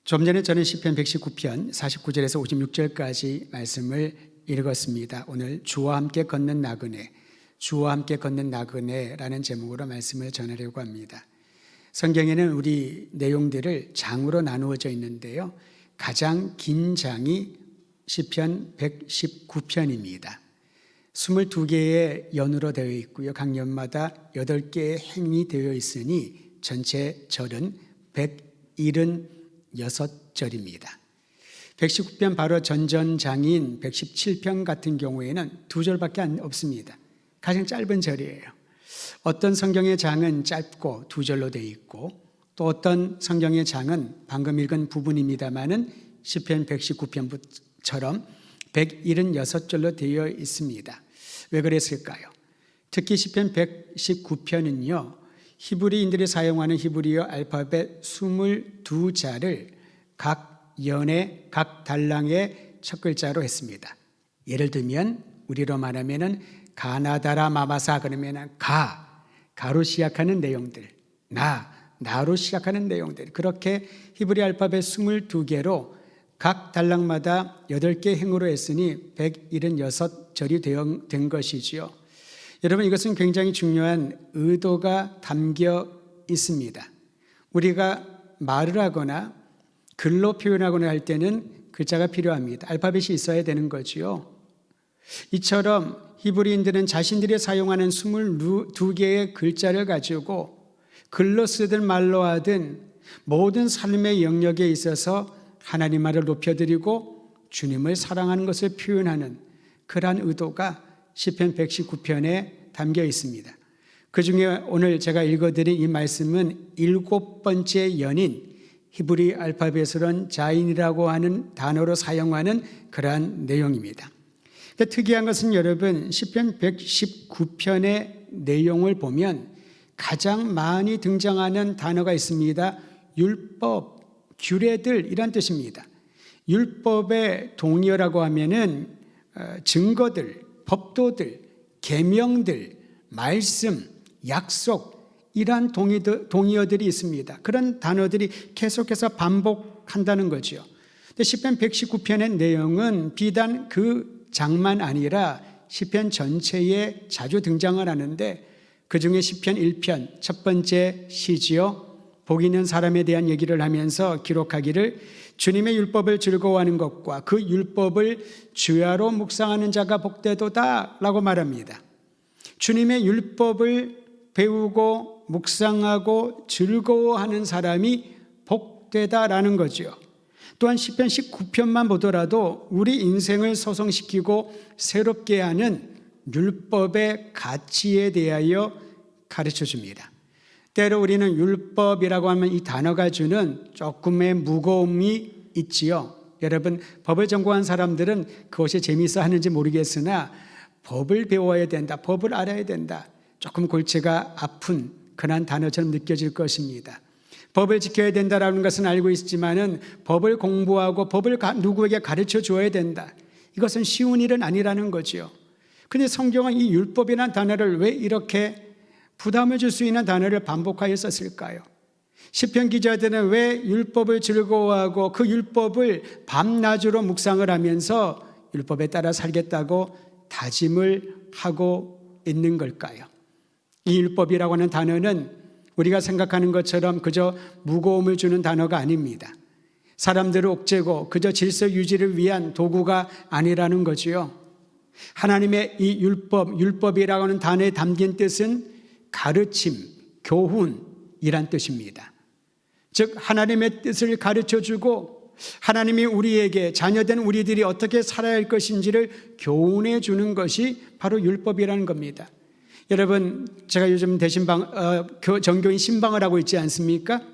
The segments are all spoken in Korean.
좀 전에 저는 시편 119편 49절에서 56절까지 말씀을 읽었습니다. 오늘 주와 함께 걷는 나그네, 주와 함께 걷는 나그네라는 제목으로 말씀을 전하려고 합니다. 성경에는 우리 내용들을 장으로 나누어져 있는데요. 가장 긴 장이 시편 119편입니다. 22개의 연으로 되어 있고요. 각 연마다 8개의 행이 되어 있으니 전체 절은 176절입니다. 119편 바로 전전장인 117편 같은 경우에는 2절밖에 없습니다. 가장 짧은 절이에요. 어떤 성경의 장은 짧고 2절로 되어 있고 또 어떤 성경의 장은 방금 읽은 부분입니다마는 시편 119편처럼 176절로 되어 있습니다. 왜 그랬을까요? 특히 시편 119편은요. 히브리인들이 사용하는 히브리어 알파벳 22자를 각 연의 각 달랑의 첫 글자로 했습니다. 예를 들면 우리로 말하면은 가나다라 마마사 그러면은 가로 시작하는 내용들, 나로 시작하는 내용들, 그렇게 히브리 알파벳 22개로 각 달랑마다 8개 행으로 했으니 176절이 된 것이지요. 여러분, 이것은 굉장히 중요한 의도가 담겨 있습니다. 우리가 말을 하거나 글로 표현하거나 할 때는 글자가 필요합니다. 알파벳이 있어야 되는 거지요. 이처럼 히브리인들은 자신들이 사용하는 22개의 글자를 가지고 글로 쓰든 말로 하든 모든 삶의 영역에 있어서 하나님 말을 높여드리고 주님을 사랑하는 것을 표현하는 그러한 의도가 시편 119편에 담겨 있습니다. 그 중에 오늘 제가 읽어드린 이 말씀은 7번째 연인 히브리 알파벳으로는 자인이라고 하는 단어로 사용하는 그러한 내용입니다. 특이한 것은 여러분, 시편 119편의 내용을 보면 가장 많이 등장하는 단어가 있습니다. 율법, 규례들 이란 뜻입니다. 율법의 동의어라고 하면은 증거들, 법도들, 계명들, 말씀, 약속 이러한 동의어들이 있습니다. 그런 단어들이 계속해서 반복한다는 거죠. 근데 시편 119편의 내용은 비단 그 장만 아니라 시편 전체에 자주 등장을 하는데 그중에 시편 1편 첫 번째 시지요. 복 있는 사람에 대한 얘기를 하면서 기록하기를 주님의 율법을 즐거워하는 것과 그 율법을 주야로 묵상하는 자가 복되도다 라고 말합니다. 주님의 율법을 배우고 묵상하고 즐거워하는 사람이 복되다라는 거죠. 또한 시편 19편만 보더라도 우리 인생을 소성시키고 새롭게 하는 율법의 가치에 대하여 가르쳐 줍니다. 때로 우리는 율법이라고 하면 이 단어가 주는 조금의 무거움이 있지요. 여러분, 법을 전공한 사람들은 그것이 재미있어 하는지 모르겠으나 법을 배워야 된다, 법을 알아야 된다, 조금 골치가 아픈 그런 단어처럼 느껴질 것입니다. 법을 지켜야 된다는 것은 알고 있지만은 법을 공부하고 법을 누구에게 가르쳐 줘야 된다, 이것은 쉬운 일은 아니라는 거죠. 그런데 성경은 이 율법이라는 단어를 왜 이렇게 부담을 줄 수 있는 단어를 반복하여 썼을까요? 시편 기자들은 왜 율법을 즐거워하고 그 율법을 밤낮으로 묵상을 하면서 율법에 따라 살겠다고 다짐을 하고 있는 걸까요? 이 율법이라고 하는 단어는 우리가 생각하는 것처럼 그저 무거움을 주는 단어가 아닙니다. 사람들을 옥죄고 그저 질서 유지를 위한 도구가 아니라는 거지요. 하나님의 이 율법이라고 하는 단어에 담긴 뜻은 가르침, 교훈이란 뜻입니다. 즉 하나님의 뜻을 가르쳐주고 하나님이 우리에게 자녀된 우리들이 어떻게 살아야 할 것인지를 교훈해 주는 것이 바로 율법이라는 겁니다. 여러분, 제가 요즘 정교인 신방을 하고 있지 않습니까?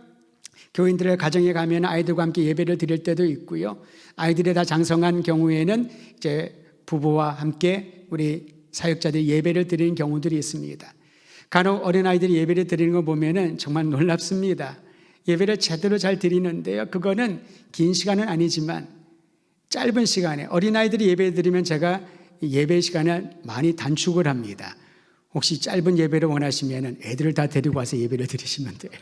교인들의 가정에 가면 아이들과 함께 예배를 드릴 때도 있고요. 아이들이 다 장성한 경우에는 이제 부부와 함께 우리 사역자들이 예배를 드리는 경우들이 있습니다. 간혹 어린아이들이 예배를 드리는 거 보면은 정말 놀랍습니다. 예배를 제대로 잘 드리는데요. 그거는 긴 시간은 아니지만 짧은 시간에 어린아이들이 예배 드리면 제가 예배 시간을 많이 단축을 합니다. 혹시 짧은 예배를 원하시면 애들을 다 데리고 와서 예배를 드리시면 돼요.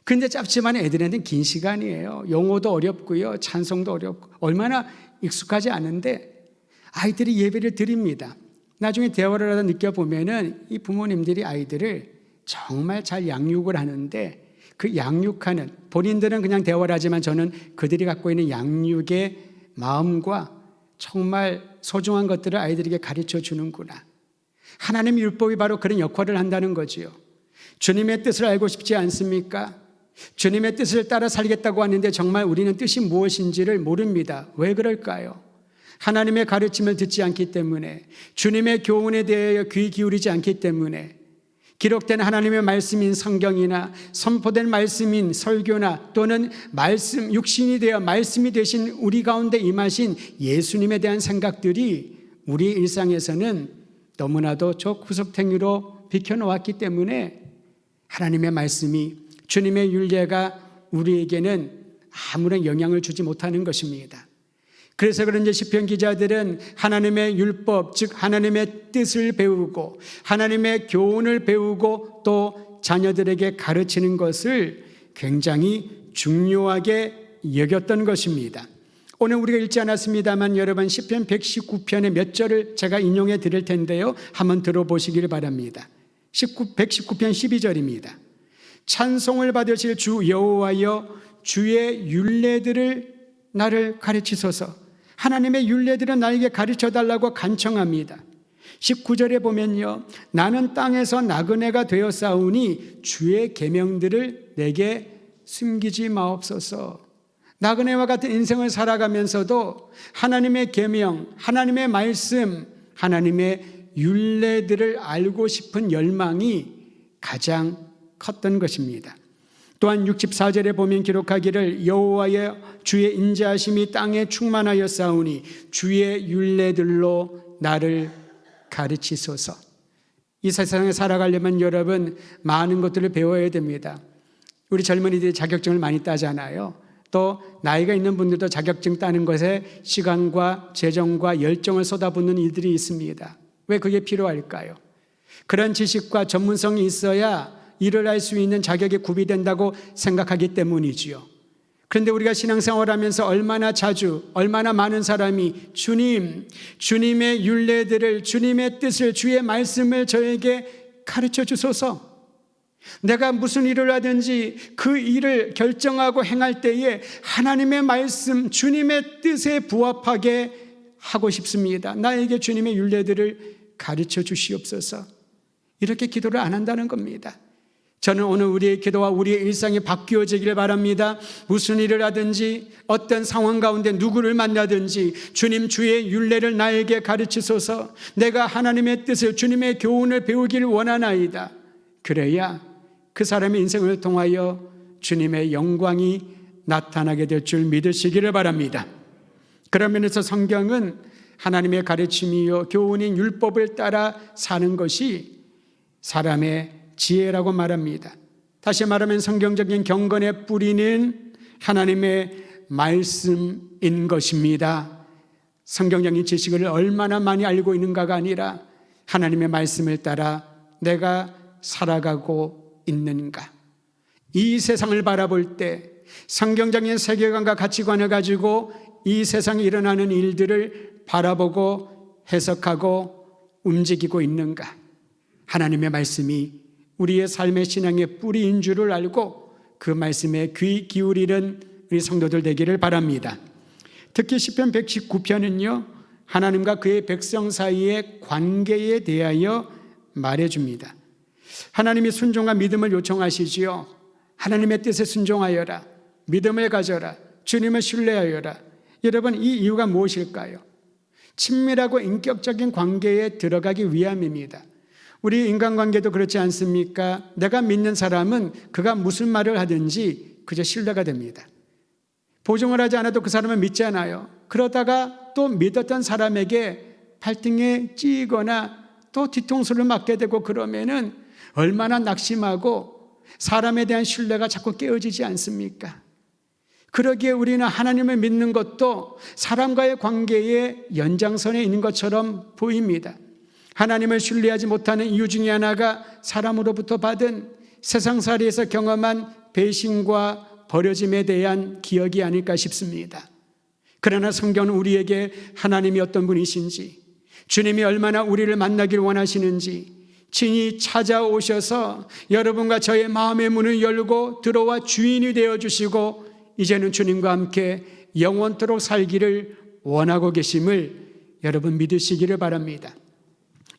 근데 짧지만 애들한테는 긴 시간이에요. 용어도 어렵고요. 찬송도 어렵고 얼마나 익숙하지 않은데 아이들이 예배를 드립니다. 나중에 대화를 하다 느껴보면은 이 부모님들이 아이들을 정말 잘 양육을 하는데 그 양육하는, 본인들은 그냥 대화를 하지만 저는 그들이 갖고 있는 양육의 마음과 정말 소중한 것들을 아이들에게 가르쳐 주는구나. 하나님의 율법이 바로 그런 역할을 한다는 거지요. 주님의 뜻을 알고 싶지 않습니까? 주님의 뜻을 따라 살겠다고 하는데 정말 우리는 뜻이 무엇인지를 모릅니다. 왜 그럴까요? 하나님의 가르침을 듣지 않기 때문에, 주님의 교훈에 대하여 귀 기울이지 않기 때문에, 기록된 하나님의 말씀인 성경이나 선포된 말씀인 설교나 또는 말씀, 육신이 되어 말씀이 되신 우리 가운데 임하신 예수님에 대한 생각들이 우리 일상에서는 너무나도 저 구석탱이로 비켜놓았기 때문에 하나님의 말씀이, 주님의 율례가 우리에게는 아무런 영향을 주지 못하는 것입니다. 그래서 그런지 시편 기자들은 하나님의 율법, 즉 하나님의 뜻을 배우고 하나님의 교훈을 배우고 또 자녀들에게 가르치는 것을 굉장히 중요하게 여겼던 것입니다. 오늘 우리가 읽지 않았습니다만 여러분 시편 119편의 몇 절을 제가 인용해 드릴 텐데요. 한번 들어보시길 바랍니다. 119편 12절입니다. 찬송을 받으실 주 여호와여, 주의 율례들을 나를 가르치소서. 하나님의 율례들은 나에게 가르쳐달라고 간청합니다. 19절에 보면요, 나는 땅에서 나그네가 되었사오니 주의 계명들을 내게 숨기지 마옵소서. 나그네와 같은 인생을 살아가면서도 하나님의 계명, 하나님의 말씀, 하나님의 율례들을 알고 싶은 열망이 가장 컸던 것입니다. 또한 64절에 보면 기록하기를 여호와의 주의 인자하심이 땅에 충만하였사오니 주의 율례들로 나를 가르치소서. 이 세상에 살아가려면 여러분 많은 것들을 배워야 됩니다. 우리 젊은이들이 자격증을 많이 따잖아요. 또 나이가 있는 분들도 자격증 따는 것에 시간과 재정과 열정을 쏟아붓는 이들이 있습니다. 왜 그게 필요할까요? 그런 지식과 전문성이 있어야 일을 할 수 있는 자격이 구비된다고 생각하기 때문이지요. 그런데 우리가 신앙생활하면서 얼마나 자주, 얼마나 많은 사람이 주님의 율례들을, 주님의 뜻을, 주의 말씀을 저에게 가르쳐 주소서. 내가 무슨 일을 하든지 그 일을 결정하고 행할 때에 하나님의 말씀, 주님의 뜻에 부합하게 하고 싶습니다. 나에게 주님의 율례들을 가르쳐 주시옵소서. 이렇게 기도를 안 한다는 겁니다. 저는 오늘 우리의 기도와 우리의 일상이 바뀌어지길 바랍니다. 무슨 일을 하든지 어떤 상황 가운데 누구를 만나든지 주님 주의 율례를 나에게 가르치소서. 내가 하나님의 뜻을, 주님의 교훈을 배우기를 원하나이다. 그래야 그 사람의 인생을 통하여 주님의 영광이 나타나게 될 줄 믿으시기를 바랍니다. 그런 면에서 성경은 하나님의 가르침이요 교훈인 율법을 따라 사는 것이 사람의 지혜라고 말합니다. 다시 말하면 성경적인 경건의 뿌리는 하나님의 말씀인 것입니다. 성경적인 지식을 얼마나 많이 알고 있는가가 아니라 하나님의 말씀을 따라 내가 살아가고 있는가. 이 세상을 바라볼 때 성경적인 세계관과 가치관을 가지고 이 세상에 일어나는 일들을 바라보고 해석하고 움직이고 있는가. 하나님의 말씀이 우리의 삶의 신앙의 뿌리인 줄을 알고 그 말씀에 귀 기울이는 우리 성도들 되기를 바랍니다. 특히 시편 119편은요 하나님과 그의 백성 사이의 관계에 대하여 말해줍니다. 하나님이 순종과 믿음을 요청하시지요. 하나님의 뜻에 순종하여라, 믿음을 가져라, 주님을 신뢰하여라. 여러분 이 이유가 무엇일까요? 친밀하고 인격적인 관계에 들어가기 위함입니다. 우리 인간관계도 그렇지 않습니까? 내가 믿는 사람은 그가 무슨 말을 하든지 그저 신뢰가 됩니다. 보증을 하지 않아도 그 사람을 믿잖아요. 그러다가 또 믿었던 사람에게 발등에 찌거나 또 뒤통수를 맞게 되고 그러면은 얼마나 낙심하고 사람에 대한 신뢰가 자꾸 깨어지지 않습니까? 그러기에 우리는 하나님을 믿는 것도 사람과의 관계의 연장선에 있는 것처럼 보입니다. 하나님을 신뢰하지 못하는 이유 중에 하나가 사람으로부터 받은 세상살이에서 경험한 배신과 버려짐에 대한 기억이 아닐까 싶습니다. 그러나 성경은 우리에게 하나님이 어떤 분이신지, 주님이 얼마나 우리를 만나길 원하시는지 친히 찾아오셔서 여러분과 저의 마음의 문을 열고 들어와 주인이 되어주시고 이제는 주님과 함께 영원토록 살기를 원하고 계심을 여러분 믿으시기를 바랍니다.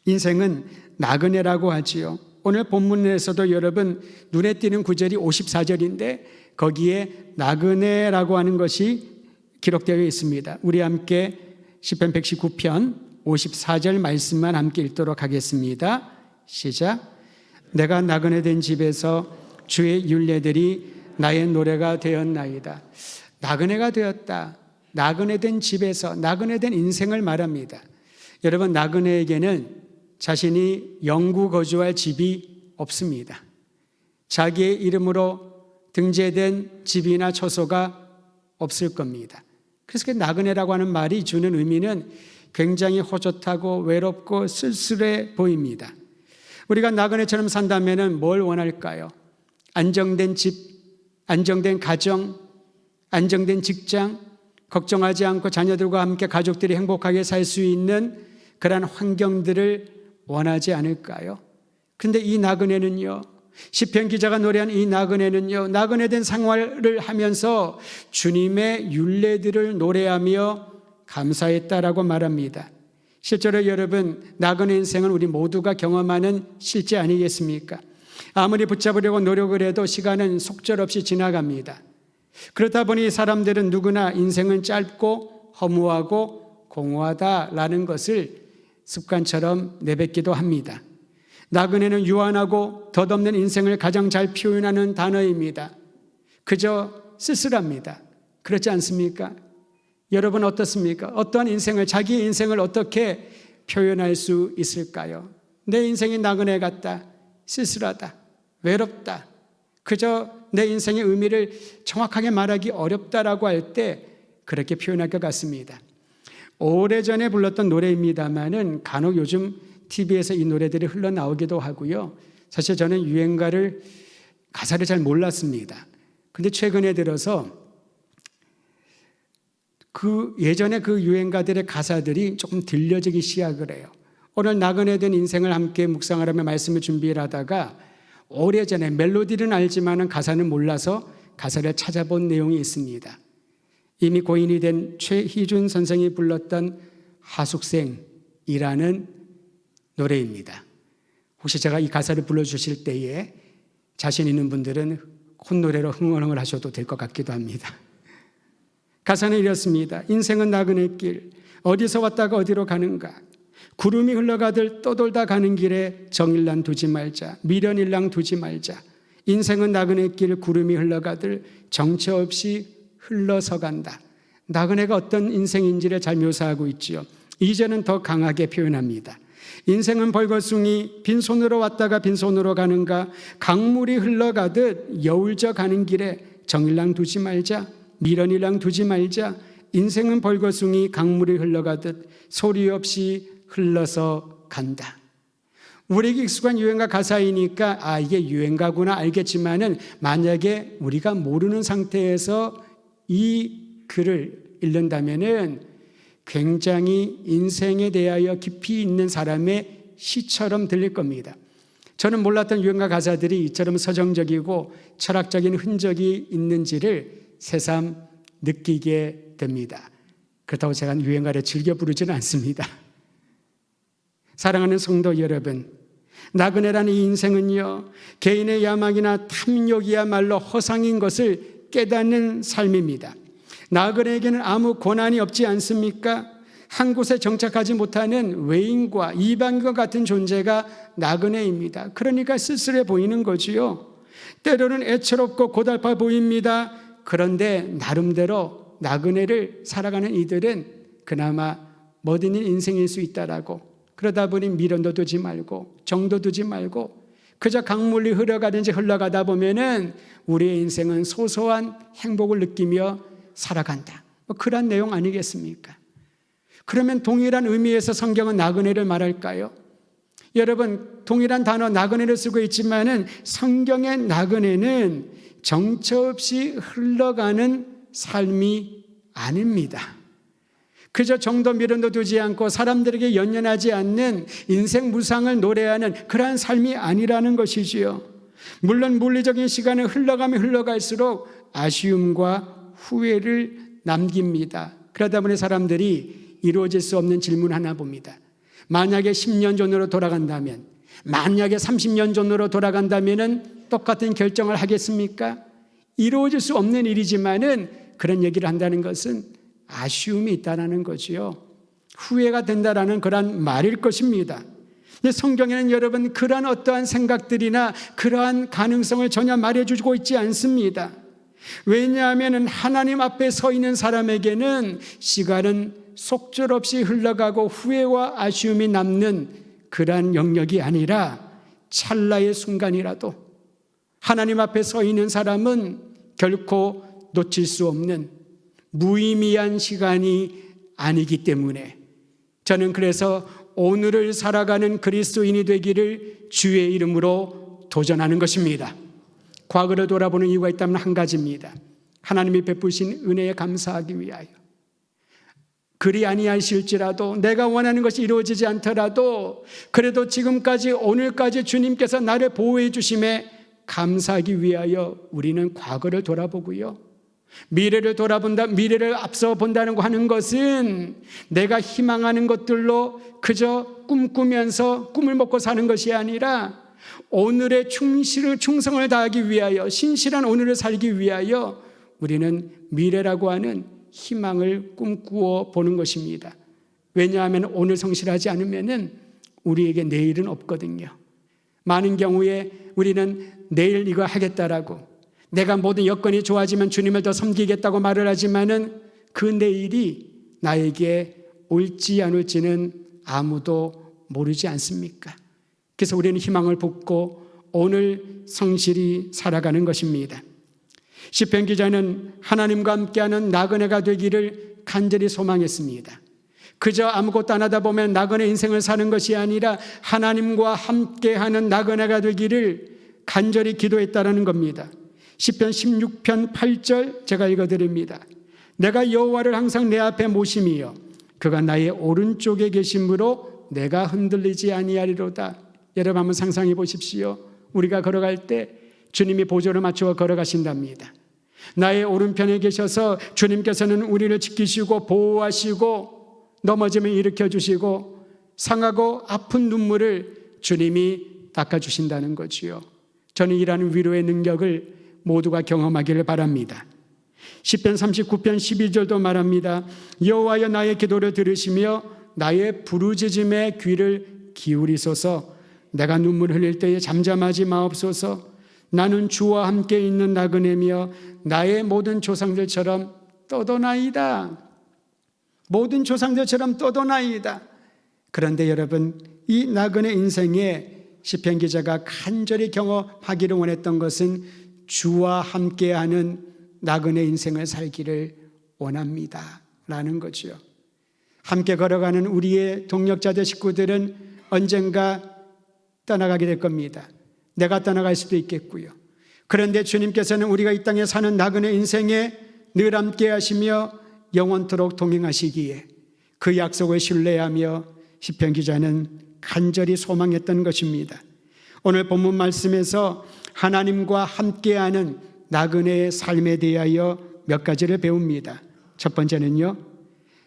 인생은 나그네라고 하지요. 오늘 본문에서도 여러분 눈에 띄는 구절이 54절인데 거기에 나그네라고 하는 것이 기록되어 있습니다. 우리 함께 시편 119편 54절 말씀만 함께 읽도록 하겠습니다. 시작. 내가 나그네 된 집에서 주의 율례들이 나의 노래가 되었나이다. 나그네가 되었다. 나그네 된 집에서, 나그네 된 인생을 말합니다. 여러분, 나그네에게는 자신이 영구 거주할 집이 없습니다. 자기의 이름으로 등재된 집이나 처소가 없을 겁니다. 그래서 그 나그네라고 하는 말이 주는 의미는 굉장히 호젓하고 외롭고 쓸쓸해 보입니다. 우리가 나그네처럼 산다면 뭘 원할까요? 안정된 집, 안정된 가정, 안정된 직장, 걱정하지 않고 자녀들과 함께 가족들이 행복하게 살 수 있는 그러한 환경들을 원하지 않을까요? 그런데 이 나그네는요, 시편 기자가 노래한 이 나그네는요, 나그네된 생활을 하면서 주님의 율례들을 노래하며 감사했다라고 말합니다. 실제로 여러분, 나그네 인생은 우리 모두가 경험하는 실제 아니겠습니까? 아무리 붙잡으려고 노력을 해도 시간은 속절없이 지나갑니다. 그렇다 보니 사람들은 누구나 인생은 짧고 허무하고 공허하다라는 것을 습관처럼 내뱉기도 합니다. 나그네는 유한하고 덧없는 인생을 가장 잘 표현하는 단어입니다. 그저 쓸쓸합니다. 그렇지 않습니까? 여러분 어떻습니까? 어떠한 인생을, 자기의 인생을 어떻게 표현할 수 있을까요? 내 인생이 나그네 같다, 쓸쓸하다, 외롭다, 그저 내 인생의 의미를 정확하게 말하기 어렵다라고 할 때 그렇게 표현할 것 같습니다. 오래전에 불렀던 노래입니다만은 간혹 요즘 TV에서 이 노래들이 흘러나오기도 하고요. 사실 저는 유행가를 가사를 잘 몰랐습니다. 근데 최근에 들어서 예전에 그 유행가들의 가사들이 조금 들려지기 시작을 해요. 오늘 나그네 된 인생을 함께 묵상하라며 말씀을 준비를 하다가 오래전에 멜로디는 알지만 가사는 몰라서 가사를 찾아본 내용이 있습니다. 이미 고인이 된 최희준 선생이 불렀던 하숙생이라는 노래입니다. 혹시 제가 이 가사를 불러주실 때에 자신 있는 분들은 콧노래로 흥얼흥얼 하셔도 될 것 같기도 합니다. 가사는 이렇습니다. 인생은 나그네 길, 어디서 왔다가 어디로 가는가. 구름이 흘러가들 떠돌다 가는 길에 정일랑 두지 말자, 미련일랑 두지 말자. 인생은 나그네 길, 구름이 흘러가들 정처 없이 흘러서 간다. 나그네가 어떤 인생인지를 잘 묘사하고 있지요. 이제는 더 강하게 표현합니다. 인생은 벌거숭이, 빈손으로 왔다가 빈손으로 가는가. 강물이 흘러가듯 여울져 가는 길에 정일랑 두지 말자, 미련이랑 두지 말자. 인생은 벌거숭이, 강물이 흘러가듯 소리 없이 흘러서 간다. 우리에게 익숙한 유행가 가사이니까 이게 유행가구나 알겠지만은 만약에 우리가 모르는 상태에서 이 글을 읽는다면은 굉장히 인생에 대하여 깊이 있는 사람의 시처럼 들릴 겁니다. 저는 몰랐던 유행가 가사들이 이처럼 서정적이고 철학적인 흔적이 있는지를 새삼 느끼게 됩니다. 그렇다고 제가 유행가를 즐겨 부르지는 않습니다. 사랑하는 성도 여러분, 나그네라는 이 인생은요, 개인의 야망이나 탐욕이야말로 허상인 것을 깨닫는 삶입니다. 나그네에게는 아무 고난이 없지 않습니까? 한 곳에 정착하지 못하는 외인과 이방인과 같은 존재가 나그네입니다. 그러니까 쓸쓸해 보이는 거지요. 때로는 애처롭고 고달파 보입니다. 그런데 나름대로 나그네를 살아가는 이들은 그나마 멋있는 인생일 수 있다라고, 그러다 보니 미련도 두지 말고 정도 두지 말고 그저 강물이 흘러가든지 흘러가다 보면은 우리의 인생은 소소한 행복을 느끼며 살아간다. 그런 내용 아니겠습니까? 그러면 동일한 의미에서 성경은 나그네를 말할까요? 여러분, 동일한 단어 나그네를 쓰고 있지만은 성경의 나그네는 정처 없이 흘러가는 삶이 아닙니다. 그저 정도 미련도 두지 않고 사람들에게 연연하지 않는 인생 무상을 노래하는 그러한 삶이 아니라는 것이지요. 물론 물리적인 시간을 흘러가면 흘러갈수록 아쉬움과 후회를 남깁니다. 그러다 보니 사람들이 이루어질 수 없는 질문 하나 봅니다. 만약에 10년 전으로 돌아간다면, 만약에 30년 전으로 돌아간다면 똑같은 결정을 하겠습니까? 이루어질 수 없는 일이지만은 그런 얘기를 한다는 것은 아쉬움이 있다는 거지요. 후회가 된다라는 그러한 말일 것입니다. 성경에는 여러분 그러한 어떠한 생각들이나 그러한 가능성을 전혀 말해주고 있지 않습니다. 왜냐하면 하나님 앞에 서 있는 사람에게는 시간은 속절없이 흘러가고 후회와 아쉬움이 남는 그러한 영역이 아니라 찰나의 순간이라도 하나님 앞에 서 있는 사람은 결코 놓칠 수 없는 무의미한 시간이 아니기 때문에 저는 그래서 오늘을 살아가는 그리스도인이 되기를 주의 이름으로 도전하는 것입니다. 과거를 돌아보는 이유가 있다면 한 가지입니다. 하나님이 베푸신 은혜에 감사하기 위하여. 그리 아니하실지라도 내가 원하는 것이 이루어지지 않더라도 그래도 지금까지 오늘까지 주님께서 나를 보호해 주심에 감사하기 위하여 우리는 과거를 돌아보고요. 미래를 앞서 본다는 거 하는 것은 내가 희망하는 것들로 그저 꿈꾸면서 꿈을 먹고 사는 것이 아니라 오늘의 충성을 다하기 위하여 신실한 오늘을 살기 위하여 우리는 미래라고 하는 희망을 꿈꾸어 보는 것입니다. 왜냐하면 오늘 성실하지 않으면 우리에게 내일은 없거든요. 많은 경우에 우리는 내일 이거 하겠다라고 내가 모든 여건이 좋아지면 주님을 더 섬기겠다고 말을 하지만은 그 내일이 나에게 올지 안 올지는 아무도 모르지 않습니까? 그래서 우리는 희망을 붓고 오늘 성실히 살아가는 것입니다. 시편 기자는 하나님과 함께하는 나그네가 되기를 간절히 소망했습니다. 그저 아무것도 안 하다 보면 나그네 인생을 사는 것이 아니라 하나님과 함께하는 나그네가 되기를 간절히 기도했다는 겁니다. 시편 16편 8절 제가 읽어드립니다. 내가 여호와를 항상 내 앞에 모심이여 그가 나의 오른쪽에 계심으로 내가 흔들리지 아니하리로다. 여러분 한번 상상해 보십시오. 우리가 걸어갈 때 주님이 보조를 맞추어 걸어가신답니다. 나의 오른편에 계셔서 주님께서는 우리를 지키시고 보호하시고 넘어지면 일으켜주시고 상하고 아픈 눈물을 주님이 닦아주신다는 거지요. 저는 이라는 위로의 능력을 모두가 경험하기를 바랍니다. 시편 39편 12절도 말합니다. 여호와여 나의 기도를 들으시며 나의 부르짖음에 귀를 기울이소서. 내가 눈물 흘릴 때에 잠잠하지 마옵소서. 나는 주와 함께 있는 나그네며 나의 모든 조상들처럼 떠도나이다. 모든 조상들처럼 떠도나이다. 그런데 여러분 이 나그네 인생에 시편 기자가 간절히 경험하기를 원했던 것은 주와 함께하는 나그네 인생을 살기를 원합니다 라는 거죠. 함께 걸어가는 우리의 동력자들 식구들은 언젠가 떠나가게 될 겁니다. 내가 떠나갈 수도 있겠고요. 그런데 주님께서는 우리가 이 땅에 사는 나그네 인생에 늘 함께 하시며 영원토록 동행하시기에 그 약속을 신뢰하며 시편 기자는 간절히 소망했던 것입니다. 오늘 본문 말씀에서 하나님과 함께하는 나그네의 삶에 대하여 몇 가지를 배웁니다. 첫 번째는요,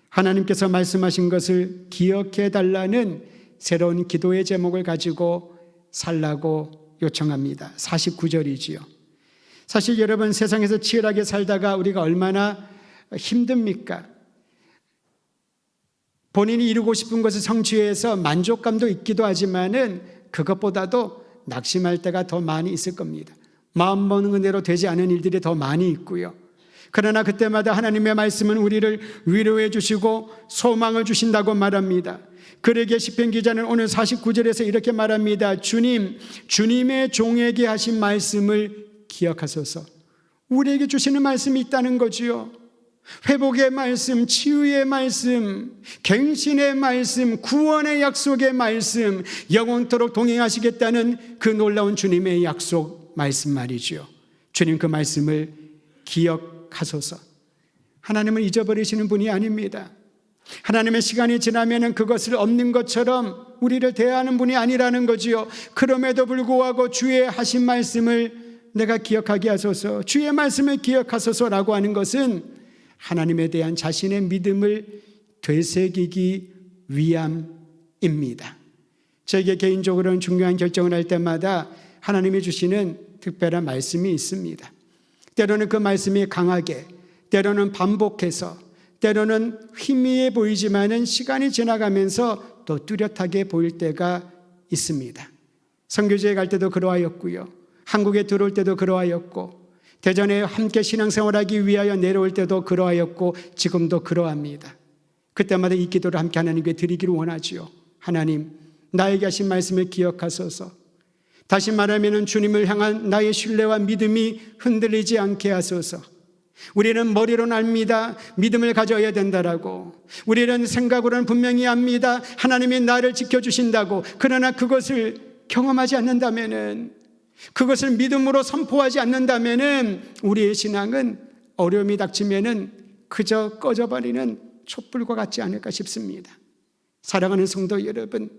하나님께서 말씀하신 것을 기억해 달라는 새로운 기도의 제목을 가지고 살라고 요청합니다. 49절이지요. 사실 여러분 세상에서 치열하게 살다가 우리가 얼마나 힘듭니까? 본인이 이루고 싶은 것을 성취해서 만족감도 있기도 하지만은 그것보다도 낙심할 때가 더 많이 있을 겁니다. 마음 먹는 대로 되지 않은 일들이 더 많이 있고요. 그러나 그때마다 하나님의 말씀은 우리를 위로해 주시고 소망을 주신다고 말합니다. 그러기에 시편 기자는 오늘 49절에서 이렇게 말합니다. 주님의 종에게 하신 말씀을 기억하소서. 우리에게 주시는 말씀이 있다는 거지요. 회복의 말씀, 치유의 말씀, 갱신의 말씀, 구원의 약속의 말씀, 영원토록 동행하시겠다는 그 놀라운 주님의 약속 말씀 말이죠. 주님 그 말씀을 기억하소서. 하나님은 잊어버리시는 분이 아닙니다. 하나님의 시간이 지나면 그것을 없는 것처럼 우리를 대하는 분이 아니라는 거지요. 그럼에도 불구하고 주의 하신 말씀을 내가 기억하게 하소서, 주의 말씀을 기억하소서라고 하는 것은 하나님에 대한 자신의 믿음을 되새기기 위함입니다. 저에게 개인적으로는 중요한 결정을 할 때마다 하나님이 주시는 특별한 말씀이 있습니다. 때로는 그 말씀이 강하게, 때로는 반복해서, 때로는 희미해 보이지만은 시간이 지나가면서 또 뚜렷하게 보일 때가 있습니다. 선교지에 갈 때도 그러하였고요, 한국에 들어올 때도 그러하였고, 대전에 함께 신앙생활하기 위하여 내려올 때도 그러하였고, 지금도 그러합니다. 그때마다 이 기도를 함께 하나님께 드리기를 원하지요. 하나님, 나에게 하신 말씀을 기억하소서. 다시 말하면 주님을 향한 나의 신뢰와 믿음이 흔들리지 않게 하소서. 우리는 머리로는 압니다. 믿음을 가져야 된다라고. 우리는 생각으로는 분명히 압니다. 하나님이 나를 지켜주신다고. 그러나 그것을 경험하지 않는다면은, 그것을 믿음으로 선포하지 않는다면은 우리의 신앙은 어려움이 닥치면은 그저 꺼져버리는 촛불과 같지 않을까 싶습니다. 사랑하는 성도 여러분,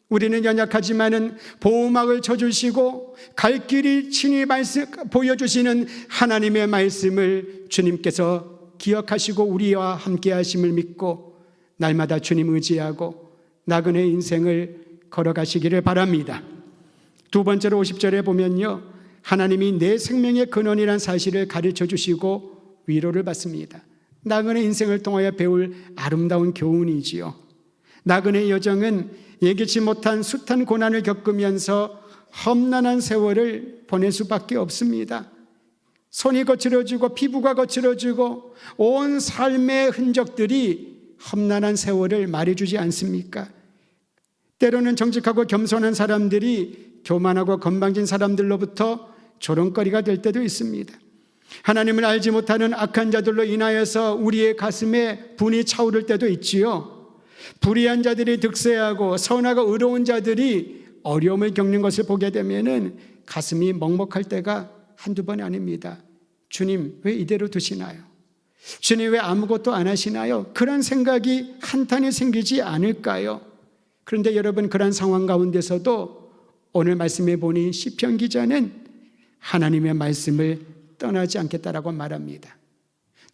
우리는 연약하지만은 보호막을 쳐주시고 갈 길이 친히 보여주시는 하나님의 말씀을 주님께서 기억하시고 우리와 함께 하심을 믿고 날마다 주님 의지하고 나그네 인생을 걸어가시기를 바랍니다. 두 번째로 50절에 보면요, 하나님이 내 생명의 근원이라는 사실을 가르쳐 주시고 위로를 받습니다. 나그네 인생을 통하여 배울 아름다운 교훈이지요. 나그네 여정은 예기치 못한 숱한 고난을 겪으면서 험난한 세월을 보낼 수밖에 없습니다. 손이 거칠어지고 피부가 거칠어지고 온 삶의 흔적들이 험난한 세월을 말해주지 않습니까? 때로는 정직하고 겸손한 사람들이 교만하고 건방진 사람들로부터 조롱거리가 될 때도 있습니다. 하나님을 알지 못하는 악한 자들로 인하여서 우리의 가슴에 분이 차오를 때도 있지요. 불의한 자들이 득세하고 선하고 의로운 자들이 어려움을 겪는 것을 보게 되면은 가슴이 먹먹할 때가 한두 번이 아닙니다. 주님, 왜 이대로 두시나요? 주님, 왜 아무것도 안 하시나요? 그런 생각이 한탄이 생기지 않을까요? 그런데 여러분, 그런 상황 가운데서도 오늘 말씀해 보니 시편 기자는 하나님의 말씀을 떠나지 않겠다라고 말합니다.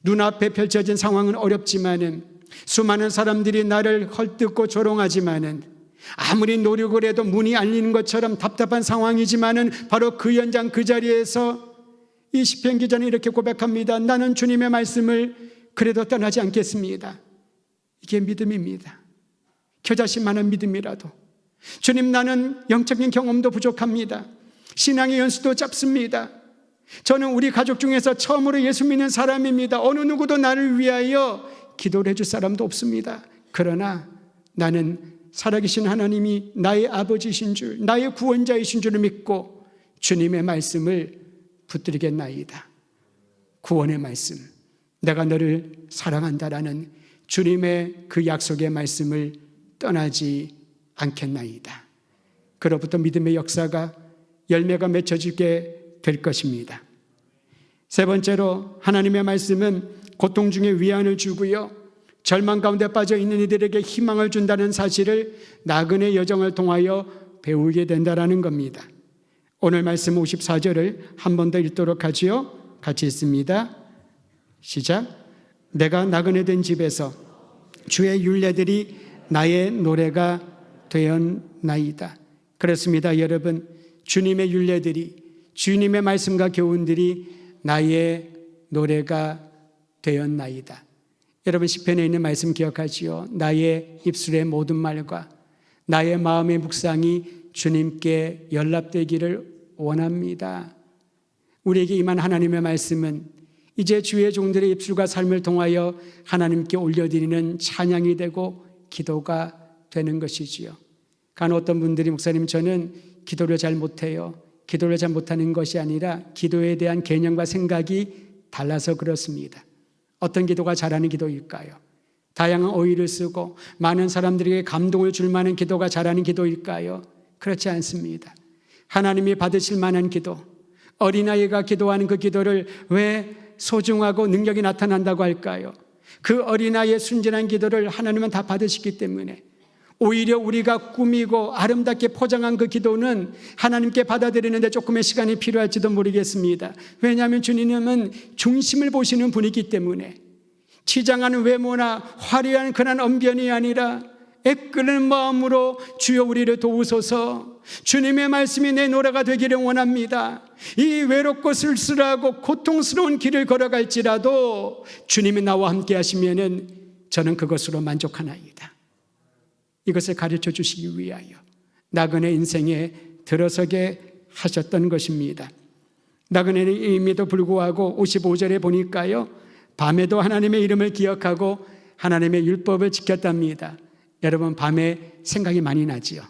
눈앞에 펼쳐진 상황은 어렵지만은, 수많은 사람들이 나를 헐뜯고 조롱하지만은, 아무리 노력을 해도 문이 열리는 것처럼 답답한 상황이지만은 바로 그 현장 그 자리에서 이 시편 기자는 이렇게 고백합니다. 나는 주님의 말씀을 그래도 떠나지 않겠습니다. 이게 믿음입니다. 겨자씨만한 믿음이라도, 주님, 나는 영적인 경험도 부족합니다. 신앙의 연수도 짧습니다. 저는 우리 가족 중에서 처음으로 예수 믿는 사람입니다. 어느 누구도 나를 위하여 기도를 해줄 사람도 없습니다. 그러나 나는 살아계신 하나님이 나의 아버지이신 줄, 나의 구원자이신 줄을 믿고 주님의 말씀을 붙들겠나이다. 구원의 말씀, 내가 너를 사랑한다라는 주님의 그 약속의 말씀을 떠나지 않겠나이다. 그로부터 믿음의 역사가 열매가 맺혀지게 될 것입니다. 세 번째로, 하나님의 말씀은 고통 중에 위안을 주고요, 절망 가운데 빠져 있는 이들에게 희망을 준다는 사실을 나그네 여정을 통하여 배우게 된다는 겁니다. 오늘 말씀 54절을 한 번 더 읽도록 하지요. 같이 읽습니다. 시작. 내가 나그네 된 집에서 주의 율례들이 나의 노래가 되었나이다. 그렇습니다. 여러분, 주님의 율례들이, 주님의 말씀과 교훈들이 나의 노래가 되었나이다. 여러분, 시편에 있는 말씀 기억하지요? 나의 입술의 모든 말과 나의 마음의 묵상이 주님께 연락되기를 원합니다. 우리에게 임한 하나님의 말씀은 이제 주의 종들의 입술과 삶을 통하여 하나님께 올려드리는 찬양이 되고 기도가 되는 것이지요. 간 어떤 분들이, 목사님, 저는 기도를 잘 못해요. 기도를 잘 못하는 것이 아니라 기도에 대한 개념과 생각이 달라서 그렇습니다. 어떤 기도가 잘하는 기도일까요? 다양한 어휘를 쓰고 많은 사람들에게 감동을 줄 만한 기도가 잘하는 기도일까요? 그렇지 않습니다. 하나님이 받으실 만한 기도, 어린아이가 기도하는 그 기도를 왜 소중하고 능력이 나타난다고 할까요? 그 어린아이의 순진한 기도를 하나님은 다 받으시기 때문에 오히려 우리가 꾸미고 아름답게 포장한 그 기도는 하나님께 받아들이는데 조금의 시간이 필요할지도 모르겠습니다. 왜냐하면 주님은 중심을 보시는 분이기 때문에 치장하는 외모나 화려한 그런 언변이 아니라 애끓는 마음으로 주여 우리를 도우소서. 주님의 말씀이 내 노래가 되기를 원합니다. 이 외롭고 쓸쓸하고 고통스러운 길을 걸어갈지라도 주님이 나와 함께 하시면은 저는 그것으로 만족하나이다. 이것을 가르쳐 주시기 위하여 나그네 인생에 들어서게 하셨던 것입니다. 나그네임에도 불구하고 55절에 보니까요, 밤에도 하나님의 이름을 기억하고 하나님의 율법을 지켰답니다. 여러분, 밤에 생각이 많이 나지요.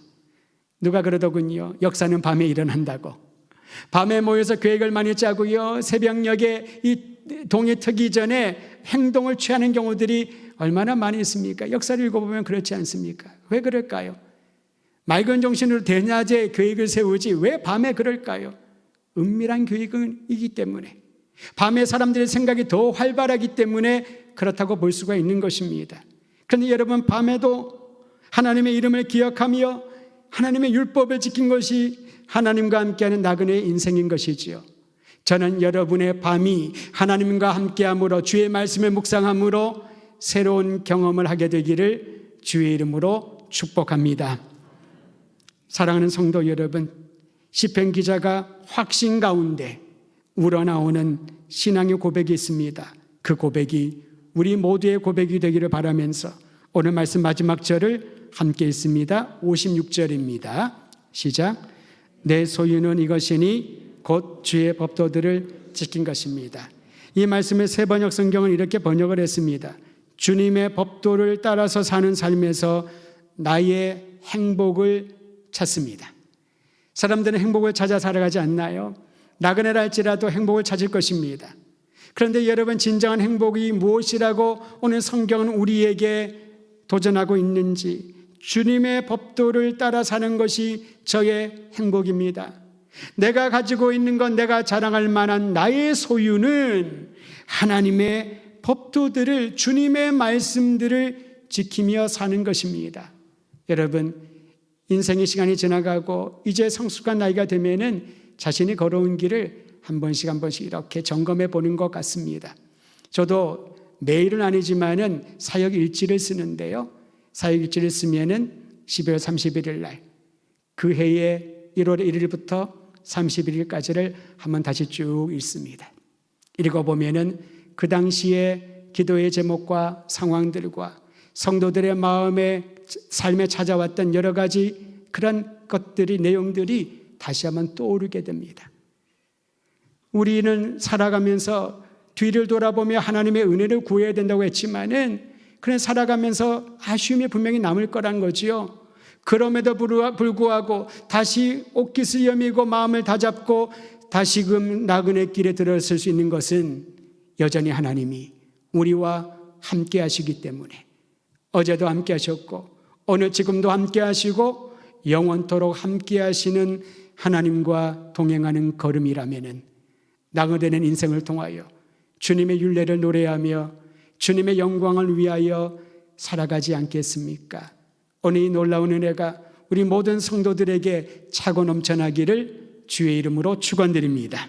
누가 그러더군요. 역사는 밤에 일어난다고. 밤에 모여서 계획을 많이 짜고요. 새벽녘에 이 동이 트기 전에 행동을 취하는 경우들이 얼마나 많이 있습니까? 역사를 읽어보면 그렇지 않습니까? 왜 그럴까요? 맑은 정신으로 대낮에 계획을 세우지 왜 밤에 그럴까요? 은밀한 계획이기 때문에, 밤에 사람들의 생각이 더 활발하기 때문에 그렇다고 볼 수가 있는 것입니다. 그런데 여러분, 밤에도 하나님의 이름을 기억하며 하나님의 율법을 지킨 것이 하나님과 함께하는 나그네의 인생인 것이지요. 저는 여러분의 밤이 하나님과 함께함으로, 주의 말씀을 묵상함으로 새로운 경험을 하게 되기를 주의 이름으로 축복합니다. 사랑하는 성도 여러분, 시편 기자가 확신 가운데 우러나오는 신앙의 고백이 있습니다. 그 고백이 우리 모두의 고백이 되기를 바라면서 오늘 말씀 마지막 절을 함께 읽습니다. 56절입니다. 시작. 내 소유는 이것이니 곧 주의 법도들을 지킨 것입니다. 이 말씀의 새번역 성경은 이렇게 번역을 했습니다. 주님의 법도를 따라서 사는 삶에서 나의 행복을 찾습니다. 사람들은 행복을 찾아 살아가지 않나요? 나그네라 할지라도 행복을 찾을 것입니다. 그런데 여러분, 진정한 행복이 무엇이라고 오늘 성경은 우리에게 도전하고 있는지, 주님의 법도를 따라 사는 것이 저의 행복입니다. 내가 가지고 있는 건, 내가 자랑할 만한 나의 소유는 하나님의 법도들을, 주님의 말씀들을 지키며 사는 것입니다. 여러분, 인생의 시간이 지나가고 이제 성숙한 나이가 되면은 자신이 걸어온 길을 한 번씩 이렇게 점검해 보는 것 같습니다. 저도 매일은 아니지만은 사역 일지를 쓰는데요. 사역 일지를 쓰면은 12월 31일 날, 그 해의 1월 1일부터 31일까지를 한번 다시 쭉 읽습니다. 읽어보면은 그 당시에 기도의 제목과 상황들과 성도들의 마음에, 삶에 찾아왔던 여러 가지 그런 것들이, 내용들이 다시 한번 떠오르게 됩니다. 우리는 살아가면서 뒤를 돌아보며 하나님의 은혜를 구해야 된다고 했지만은, 그런 살아가면서 아쉬움이 분명히 남을 거란 거지요. 그럼에도 불구하고 다시 옷깃을 여미고 마음을 다잡고 다시금 나그네 길에 들어설 수 있는 것은 여전히 하나님이 우리와 함께 하시기 때문에, 어제도 함께 하셨고 오늘 지금도 함께 하시고 영원토록 함께 하시는 하나님과 동행하는 걸음이라면은 나그네는 인생을 통하여 주님의 율례를 노래하며 주님의 영광을 위하여 살아가지 않겠습니까? 오늘 이 놀라운 은혜가 우리 모든 성도들에게 차고 넘쳐나기를 주의 이름으로 축원드립니다.